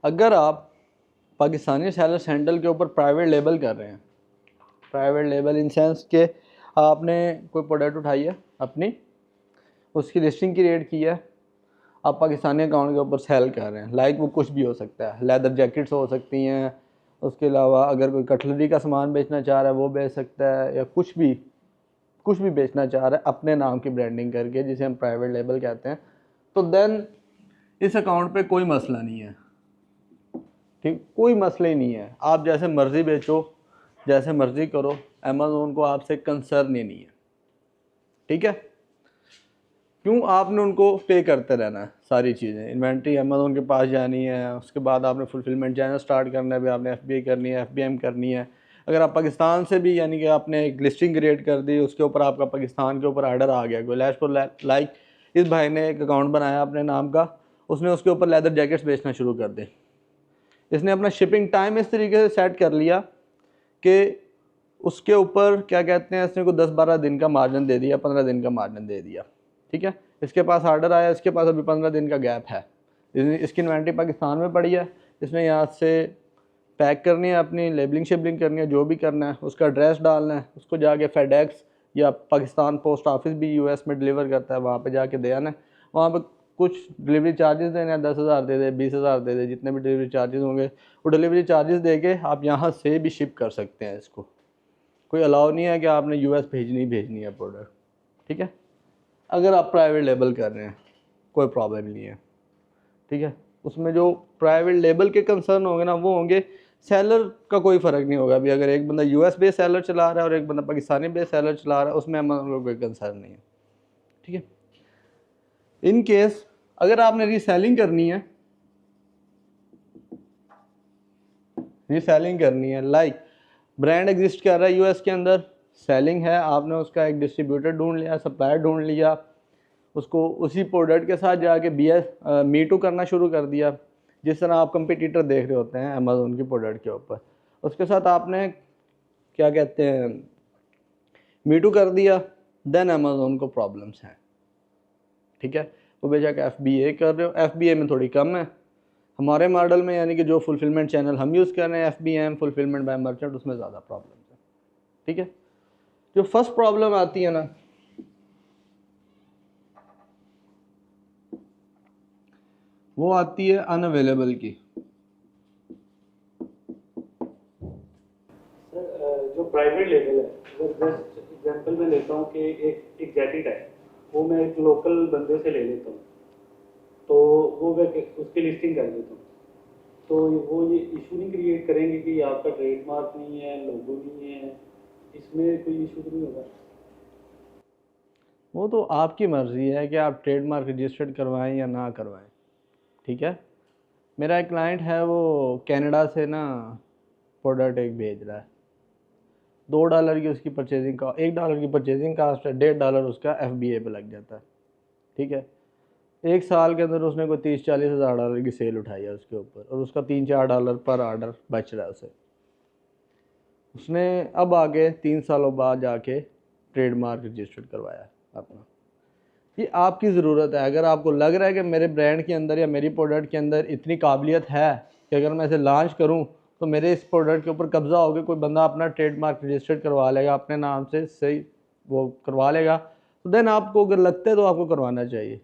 अगर आप Pakistani sellers handle के ऊपर प्राइवेट लेबल कर रहे हैं, प्राइवेट लेबल इन सेंस के आपने कोई प्रोडक्ट उठाई है अपनी, उसकी लिस्टिंग क्रिएट की है, आप पाकिस्तानी अकाउंट के ऊपर सेल कर रहे हैं, लाइक वो कुछ भी हो सकता है, लेदर जैकेट्स हो सकती हैं, उसके अलावा अगर कोई कटलरी का सामान बेचना चाह रहा है वो बेच सकता है, या कुछ भी बेचना चाह रहा है अपने नाम की ब्रांडिंग करके, जिसे हम प्राइवेट लेबल कहते हैं, तो देन इस अकाउंट पे कोई मसला नहीं है। ठीक, कोई मसला ही नहीं है, आप जैसे मर्ज़ी बेचो, जैसे मर्ज़ी करो, अमेज़ोन को आपसे कंसर्न ही नहीं है। ठीक है, क्यों आपने उनको पे करते रहना है सारी चीज़ें, इन्वेंट्री अमेज़ोन के पास जानी है, उसके बाद आपने फुलफिलमेंट चैनल स्टार्ट करना है, आपने FBA करनी है, FBM करनी है। अगर आप पाकिस्तान से भी यानी कि आपने एक लिस्टिंग क्रिएट कर दी, उसके ऊपर आपका पाकिस्तान के ऊपर आर्डर आ गया, कोई लाइक इस भाई ने एक अकाउंट बनाया अपने नाम का, उसने उसके ऊपर लेदर जैकेट्स बेचना शुरू कर दे, इसने अपना शिपिंग टाइम इस तरीके से सेट कर लिया कि उसके ऊपर क्या कहते हैं, इसने को 10-12 दिन का मार्जिन दे दिया, 15 दिन का मार्जिन दे दिया। ठीक है, इसके पास आर्डर आया, इसके पास अभी 15 दिन का गैप है, इसकी इन्वेंट्री पाकिस्तान में पड़ी है, इसने यहाँ से पैक करनी है, अपनी लेबलिंग शेबलिंग करनी है, जो भी करना है, उसका एड्रेस डालना है, उसको जाके फेडेक्स या पाकिस्तान पोस्ट ऑफिस भी US में डिलीवर करता है, वहाँ पे जाके दे आना है, वहाँ पे कुछ डिलीवरी चार्जेस देने हैं, 10,000 दे दे, 20,000 दे दे, जितने भी डिलीवरी चार्जेस होंगे वो डिलीवरी चार्जेस दे के आप यहाँ से भी शिप कर सकते हैं। इसको कोई अलाउ नहीं है कि आपने US भेजनी है प्रोडक्ट। ठीक है, अगर आप प्राइवेट लेबल कर रहे हैं कोई प्रॉब्लम नहीं है। ठीक है, उसमें जो प्राइवेट लेबल के कंसर्न होंगे ना, वो होंगे सेलर का कोई फ़र्क नहीं होगा। अभी अगर एक बंदा US बेस्ड सेलर चला रहा है और एक बंदा पाकिस्तानी बेस्ड सेलर चला रहा है, उसमें हमारा कोई कंसर्न नहीं है। ठीक है, इन केस अगर आपने रीसेलिंग करनी है, लाइक ब्रांड एग्जिस्ट कर रहा है US के अंदर, सेलिंग है, आपने उसका एक डिस्ट्रीब्यूटर ढूंढ लिया, सप्लायर ढूंढ लिया, उसको उसी प्रोडक्ट के साथ जाके Me Too करना शुरू कर दिया, जिस तरह आप कंपटीटर देख रहे होते हैं अमेज़ोन की प्रोडक्ट के ऊपर, उसके साथ आपने क्या कहते हैं Me Too कर दिया, देन अमेज़ोन को प्रॉब्लम्स हैं। ठीक है, वो बेशक FBA कर रहे हो, FBA में थोड़ी कम है, हमारे मॉडल में यानी कि जो फुलफिलमेंट चैनल हम यूज़ कर रहे हैं FBM फुलफिलमेंट बाय मर्चेंट, उसमें ज़्यादा प्रॉब्लम है। ठीक है, जो फर्स्ट प्रॉब्लम आती है ना, वो आती है अनअवेलेबल की। सर जो प्राइवेट लेवल है, अगर जस्ट एग्जांपल मैं लेता हूँ कि एक जैकेट है, वो मैं एक लोकल बंदे से ले लेता हूँ, तो वो मैं उसकी लिस्टिंग कर देता हूँ, तो वो ये इशू नहीं क्रिएट करेंगे कि आपका ट्रेडमार्क नहीं है, लोगो नहीं है, इसमें कोई इशू तो नहीं होगा? वो तो आपकी मर्ज़ी है कि आप ट्रेडमार्क रजिस्टर्ड करवाएं या ना करवाएं। ठीक है, मेरा एक क्लाइंट है, वो कनाडा से ना प्रोडक्ट एक भेज रहा है, $2 की उसकी परचेजिंग का, $1 की परचेजिंग कास्ट है, $1.5 उसका FBA पे लग जाता है। ठीक है, एक साल के अंदर उसने कोई 30-40 हज़ार डॉलर की सेल उठाई है उसके ऊपर, और उसका $3-4 पर आर्डर बच रहा है उसे। उसने अब आगे 3 सालों बाद जाके ट्रेडमार्क रजिस्टर्ड करवाया है अपना। ये आपकी ज़रूरत है, अगर आपको लग रहा है कि मेरे ब्रांड के अंदर या मेरी प्रोडक्ट के अंदर इतनी काबिलियत है कि अगर मैं इसे लॉन्च करूं तो मेरे इस प्रोडक्ट के ऊपर कब्ज़ा होगा, कोई बंदा अपना ट्रेडमार्क रजिस्टर्ड करवा लेगा अपने नाम से, सही वो करवा लेगा, तो देन आपको अगर लगता है तो आपको करवाना चाहिए,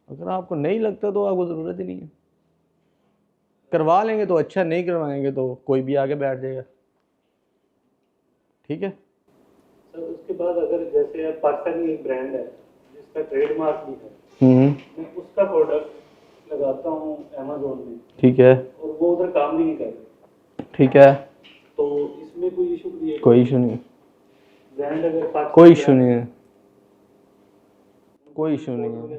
अगर आपको नहीं लगता तो आपको ज़रूरत ही नहीं है। करवा लेंगे तो अच्छा, नहीं करवाएंगे तो कोई भी आगे बैठ जाएगा। ठीक है, सर उसके बाद अगर जैसे पाकिस्तानी एक ब्रांड है जिसका ट्रेडमार्क भी है, मैं उसका प्रोडक्ट लगाता हूँ अमेज़ोन में, ठीक है, और वो उधर काम भी नहीं कर रहे, ठीक है, तो इसमें कोई इशू क्रिएट? कोई इशू नहीं, ब्रांड अगर कोई इशू नहीं है, कोई इशू नहीं है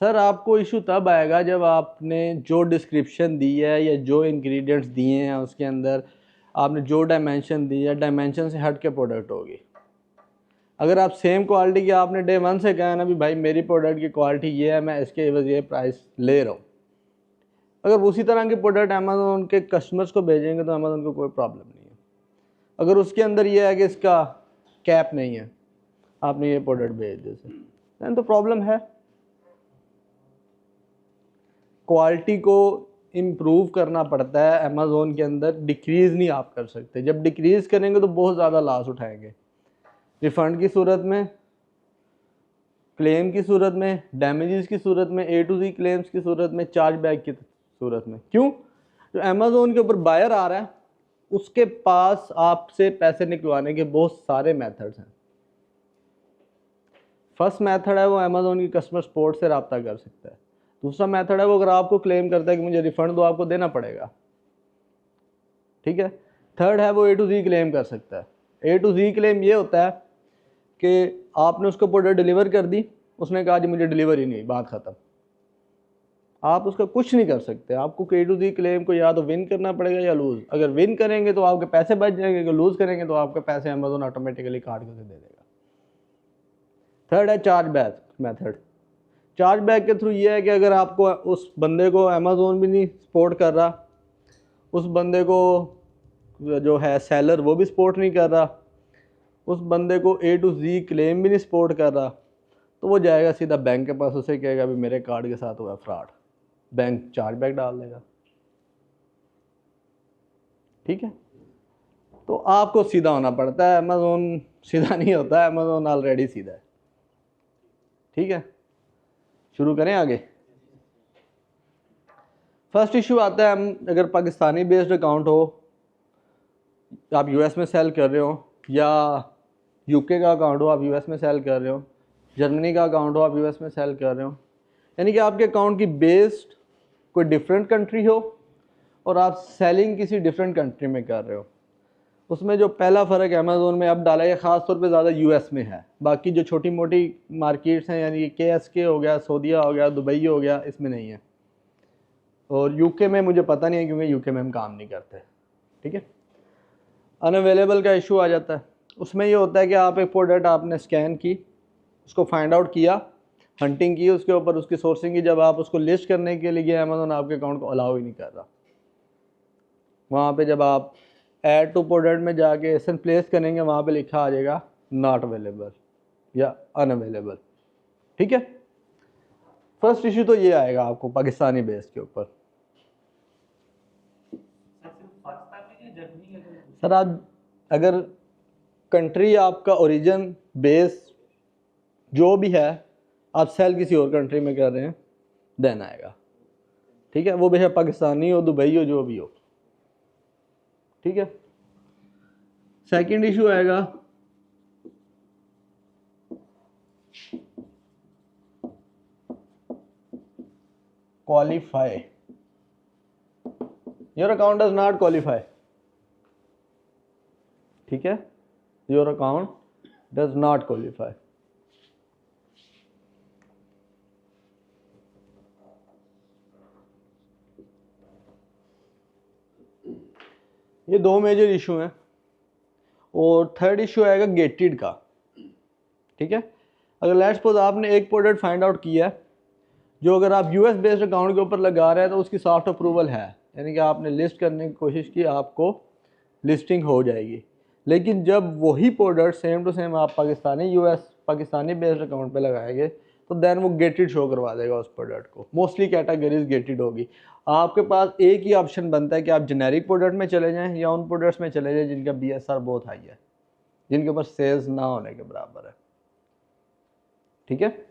सर। आपको इशू तब आएगा जब आपने जो डिस्क्रिप्शन दी है या जो इंग्रेडिएंट्स दिए हैं उसके अंदर, आपने जो डायमेंशन दी है, डायमेंशन से हट के प्रोडक्ट होगी। अगर आप सेम क्वालिटी की आपने डे 1 से कहा ना भी भाई मेरी प्रोडक्ट की क्वालिटी ये है, मैं इसके एवज ये प्राइस ले रहा हूँ, अगर उसी तरह की प्रोडक्ट अमेज़ोन के कस्टमर्स को भेजेंगे तो अमेज़ोन को कोई प्रॉब्लम नहीं है। अगर उसके अंदर ये है कि इसका कैप नहीं है, आपने ये प्रोडक्ट भेज दिया सर, दैन तो प्रॉब्लम है। क्वालिटी को इम्प्रूव करना पड़ता है अमेज़ोन के अंदर, डिक्रीज़ नहीं आप कर सकते। जब डिक्रीज़ करेंगे तो बहुत ज़्यादा लॉस उठाएंगे, रिफ़ंड की सूरत में, क्लेम की सूरत में, डैमेजेस की सूरत में, A to Z क्लेम्स की सूरत में, चार्ज बैक की सूरत में। क्यों? जो अमेज़ोन के ऊपर बायर आ रहा है उसके पास आपसे पैसे निकलवाने के बहुत सारे मेथड्स हैं। फर्स्ट मेथड है वो अमेज़ोन की कस्टमर सपोर्ट से रब्ता कर सकता है। दूसरा मेथड है वो अगर आपको क्लेम करता है कि मुझे रिफ़ंड दो, आपको देना पड़ेगा, ठीक है। थर्ड है वो A to Z क्लेम कर सकता है। A to Z क्लेम ये होता है कि आपने उसको प्रोडक्ट डिलीवर कर दी, उसने कहा जी मुझे डिलीवर ही नहीं, बात ख़त्म। आप उसका कुछ नहीं कर सकते। आपको A to Z क्लेम को या तो विन करना पड़ेगा या लूज़। अगर विन करेंगे तो आपके पैसे बच जाएंगे, अगर लूज़ करेंगे तो आपके पैसे अमेज़ोन ऑटोमेटिकली काट करके दे देगा। थर्ड है charge back method. Charge back के थ्रू ये है कि अगर आपको उस बंदे को अमेज़ोन भी नहीं सपोर्ट कर रहा, उस बंदे को जो है सेलर वो भी सपोर्ट नहीं कर रहा, उस बंदे को A to Z क्लेम भी नहीं सपोर्ट कर रहा, तो वो जाएगा सीधा बैंक के पास, उसे कहेगा भी मेरे कार्ड के साथ हुआ फ्रॉड, बैंक चार्ज बैक डाल देगा, ठीक है। तो आपको सीधा होना पड़ता है, अमेज़ोन सीधा नहीं होता है, अमेज़ोन ऑलरेडी सीधा है, ठीक है। शुरू करें आगे। फर्स्ट इशू आता है, हम अगर पाकिस्तानी बेस्ड अकाउंट हो, आप यूएस में सेल कर रहे हो, या यूके का अकाउंट हो आप यूएस में सेल कर रहे हो, जर्मनी का अकाउंट हो आप यूएस में सेल कर रहे हो, यानी कि आपके अकाउंट की बेस्ड कोई डिफरेंट कंट्री हो और आप सेलिंग किसी डिफरेंट कंट्री में कर रहे हो। उसमें जो पहला फ़र्क अमेज़ोन में अब डाला है ख़ास तौर पे ज़्यादा यूएस में है, बाकी जो छोटी मोटी मार्केट्स हैं यानी कि KSK हो गया, सऊदीया हो गया, दुबई हो गया, इसमें नहीं है। और यूके में मुझे पता नहीं है क्योंकि यूके में हम काम नहीं करते, ठीक है। अनअवेलेबल का इशू आ जाता है। उसमें ये होता है कि आप एक प्रोडक्ट आपने स्कैन की, उसको फाइंड आउट किया, हंटिंग की उसके ऊपर, उसकी सोर्सिंग की, जब आप उसको लिस्ट करने के लिए अमेज़ोन आपके अकाउंट को अलाउ ही नहीं कर रहा। वहाँ पे जब आप ऐड टू प्रोडक्ट में जाके एसन प्लेस करेंगे, वहाँ पे लिखा आ जाएगा नॉट अवेलेबल या अनअवेलेबल, ठीक है। फर्स्ट इशू तो ये आएगा आपको पाकिस्तानी बेस के ऊपर। सर आप अगर कंट्री आपका ओरिजिन बेस जो भी है आप सेल किसी और कंट्री में कर रहे हैं, देन आएगा, ठीक है। वो बेशक पाकिस्तानी हो, दुबई हो, जो भी हो, ठीक है। सेकंड इशू आएगा qualify. Your account does not qualify, ठीक है। Your account does not qualify. ये दो मेजर इशू हैं। और थर्ड इशू आएगा गेटेड का, ठीक है। अगर लेट्स सपोज आपने एक प्रोडक्ट फाइंड आउट किया है जो अगर आप यूएस बेस्ड अकाउंट के ऊपर लगा रहे हैं तो उसकी सॉफ्ट अप्रूवल है, यानी कि आपने लिस्ट करने की कोशिश की, आपको लिस्टिंग हो जाएगी। लेकिन जब वही प्रोडक्ट सेम टू सेम आप पाकिस्तानी बेस्ड अकाउंट पे लगाएंगे तो देन वो गेटेड शो करवा देगा उस प्रोडक्ट को। मोस्टली कैटेगरीज गेटेड होगी। आपके पास एक ही ऑप्शन बनता है कि आप जेनेरिक प्रोडक्ट में चले जाएं या उन प्रोडक्ट्स में चले जाएं जिनका BSR बहुत हाई है, जिनके ऊपर सेल्स ना होने के बराबर है, ठीक है।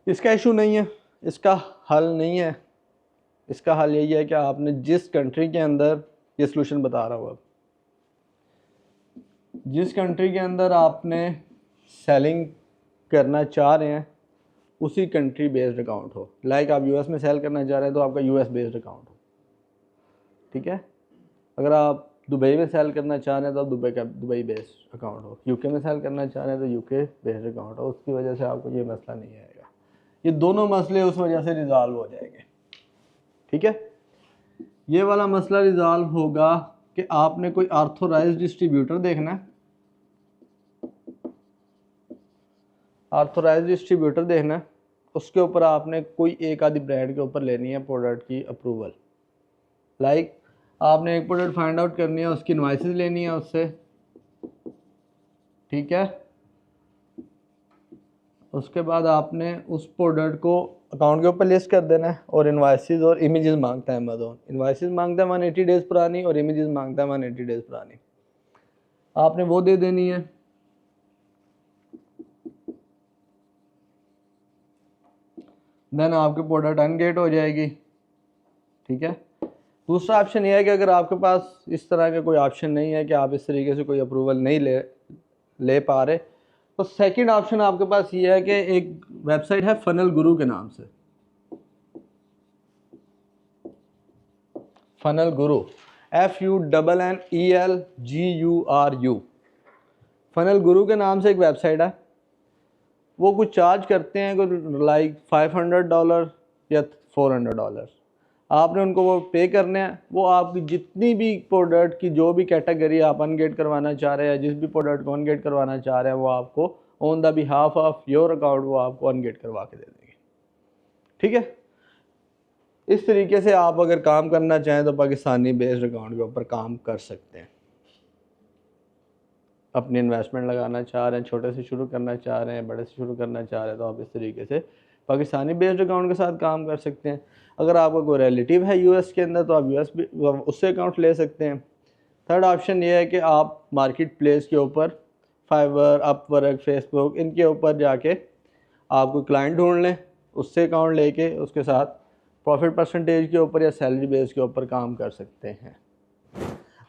इसका इशू नहीं है, इसका हल नहीं है। इसका हल यही है कि आपने जिस कंट्री के अंदर, ये सलूशन बता रहा हूँ, अब जिस कंट्री के अंदर आपने सेलिंग करना चाह रहे हैं उसी कंट्री बेस्ड अकाउंट हो। लाइक आप यूएस में सेल करना चाह रहे हैं तो आपका यूएस बेस्ड अकाउंट हो, ठीक है। अगर आप दुबई में सेल करना चाह रहे हैं तो दुबई का दुबई बेस्ड अकाउंट हो। यूके में सेल करना चाह रहे हैं तो यूके बेस्ड अकाउंट हो। उसकी वजह से आपको ये मसला नहीं आएगा। ये दोनों मसले उस वजह से रिजॉल्व हो जाएंगे, ठीक है। ये वाला मसला रिजॉल्व होगा कि आपने कोई ऑथराइज्ड डिस्ट्रीब्यूटर देखना है, ऑथराइज्ड डिस्ट्रीब्यूटर देखना है, उसके ऊपर आपने कोई एक आधी ब्रांड के ऊपर लेनी है प्रोडक्ट की अप्रूवल। लाइक आपने एक प्रोडक्ट फाइंड आउट करनी है, उसकी इनवॉइसेस लेनी है उससे, ठीक है। उसके बाद आपने उस प्रोडक्ट को अकाउंट के ऊपर लिस्ट कर देना है और इन्वाइसेस और इमेजेस मांगता है अमेज़ॉन। इन्वाइसेस मांगता है 180 डेज़ पुरानी और इमेजेस मांगता है 180 डेज़ पुरानी। आपने वो दे देनी है। देन आपकी प्रोडक्ट अनगेट हो जाएगी। ठीक है। दूसरा ऑप्शन ये है कि अगर आपके पास इस तरह का कोई ऑप्शन नहीं है कि आप इस तरीके से कोई अप्रूवल नहीं ले पा रहे, तो सेकंड ऑप्शन आपके पास ये है कि एक वेबसाइट है फनल गुरु के नाम से। फनल गुरु FUNNELGURU। फनल गुरु के नाम से एक वेबसाइट है। वो कुछ चार्ज करते हैं कुछ लाइक $500 या $400। आपने उनको वो पे करने हैं। वो आपकी जितनी भी प्रोडक्ट की जो भी कैटेगरी आप अनगेट करवाना चाह रहे हैं, जिस भी प्रोडक्ट को अनगेट करवाना चाह रहे हैं, वो आपको on the behalf of your account वो आपको अनगेट करवा के दे देंगे। ठीक है। इस तरीके से आप अगर काम करना चाहें तो पाकिस्तानी बेस्ड अकाउंट के ऊपर काम कर सकते हैं। अपनी इन्वेस्टमेंट लगाना चाह रहे हैं, छोटे से शुरू करना चाह रहे हैं, बड़े से शुरू करना चाह रहे हैं, तो आप इस तरीके से पाकिस्तानी बेस्ड अकाउंट के साथ काम कर सकते हैं। अगर आपका कोई रिलेटिव है यूएस के अंदर तो आप यूएस भी उससे अकाउंट ले सकते हैं। थर्ड ऑप्शन ये है कि आप मार्केट प्लेस के ऊपर फाइवर, अपवर्क, फेसबुक इनके ऊपर जाके आप कोई क्लाइंट ढूंढ लें, उससे अकाउंट लेके उसके साथ प्रॉफिट परसेंटेज के ऊपर या सैलरी बेस के ऊपर काम कर सकते हैं।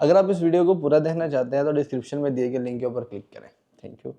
अगर आप इस वीडियो को पूरा देखना चाहते हैं तो डिस्क्रिप्शन में दिए गए लिंक के ऊपर क्लिक करें। Thank you.